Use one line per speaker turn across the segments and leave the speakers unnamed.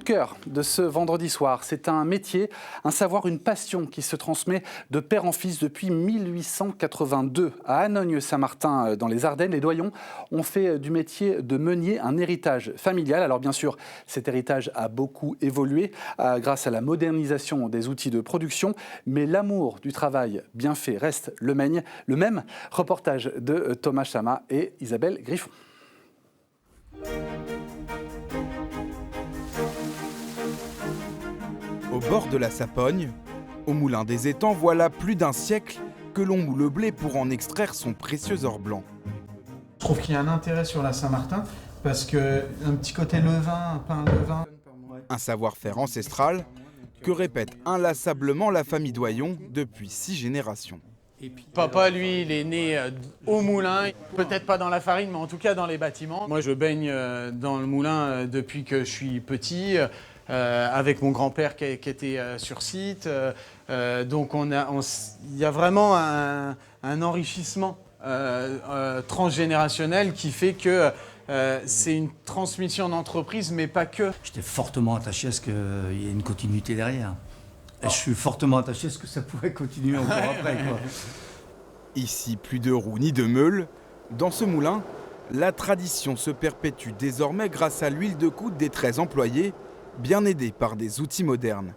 cœur de ce vendredi soir. C'est un métier, un savoir, une passion qui se transmet de père en fils depuis 1882. À Anogne-Saint-Martin, dans les Ardennes, les Doyons ont fait du métier de meunier un héritage familial. Alors bien sûr, cet héritage a beaucoup évolué grâce à la modernisation des outils de production, mais l'amour du travail bien fait reste le même. Reportage de Thomas Chama et Isabelle Griffon.
Au bord de la Sapogne, au moulin des étangs, voilà plus d'un siècle que l'on moule le blé pour en extraire son précieux or blanc.
Je trouve qu'il y a un intérêt sur la Saint-Martin parce qu'un petit côté levain, un pain levain.
Un savoir-faire ancestral que répète inlassablement la famille Doyon depuis 6 générations.
Papa, lui, il est né au moulin, peut-être pas dans la farine, mais en tout cas dans les bâtiments. Moi, je baigne dans le moulin depuis que je suis petit, avec mon grand-père qui était sur site. Donc il y a vraiment un enrichissement transgénérationnel qui fait que c'est une transmission d'entreprise, mais pas que.
J'étais fortement attaché à ce qu'il y ait une continuité derrière. Et je suis fortement attaché à ce que ça pourrait continuer encore après, quoi.
Ici, plus de roues ni de meules. Dans ce moulin, la tradition se perpétue désormais grâce à l'huile de coude des 13 employés, bien aidés par des outils modernes.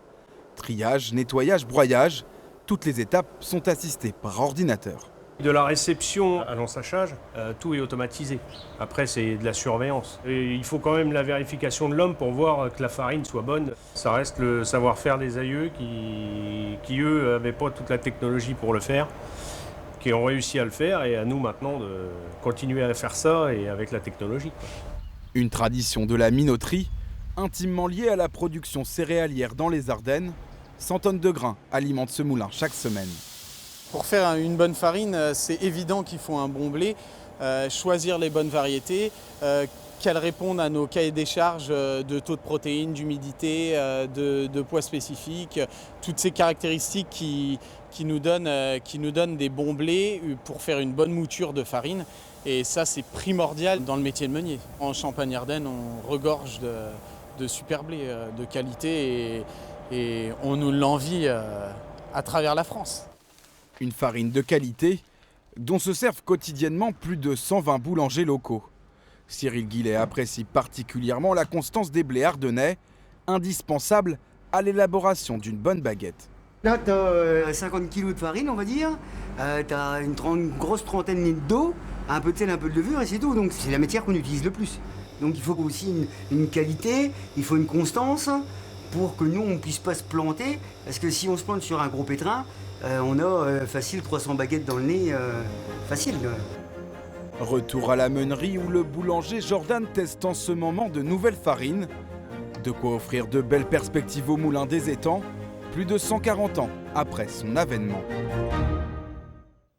Triage, nettoyage, broyage, toutes les étapes sont assistées par ordinateur.
De la réception à l'ensachage, tout est automatisé. Après, c'est de la surveillance. Et il faut quand même la vérification de l'homme pour voir que la farine soit bonne. Ça reste le savoir-faire des aïeux qui eux, n'avaient pas toute la technologie pour le faire, qui ont réussi à le faire, et à nous maintenant de continuer à faire ça et avec la technologie.
Une tradition de la minoterie, intimement liée à la production céréalière dans les Ardennes. 100 tonnes de grains alimentent ce moulin chaque semaine.
Pour faire une bonne farine, c'est évident qu'il faut un bon blé, choisir les bonnes variétés, qu'elles répondent à nos cahiers des charges de taux de protéines, d'humidité, de poids spécifiques, toutes ces caractéristiques qui nous donnent des bons blés pour faire une bonne mouture de farine. Et ça, c'est primordial dans le métier de meunier. En Champagne-Ardenne, on regorge de super blé de qualité et on nous l'envie à travers la France.
Une farine de qualité dont se servent quotidiennement plus de 120 boulangers locaux. Cyril Guillet apprécie particulièrement la constance des blés ardennais, indispensable à l'élaboration d'une bonne baguette.
Là, tu as 50 kg de farine, on va dire, tu as une grosse trentaine litres d'eau, un peu de sel, un peu de levure et c'est tout. Donc c'est la matière qu'on utilise le plus. Donc il faut aussi une qualité, il faut une constance pour que nous, on ne puisse pas se planter. Parce que si on se plante sur un gros pétrin, on a facile 300 baguettes dans le nez, facile.
Retour à la meunerie où le boulanger Jordan teste en ce moment de nouvelles farines. De quoi offrir de belles perspectives au moulin des étangs, plus de 140 ans après son avènement.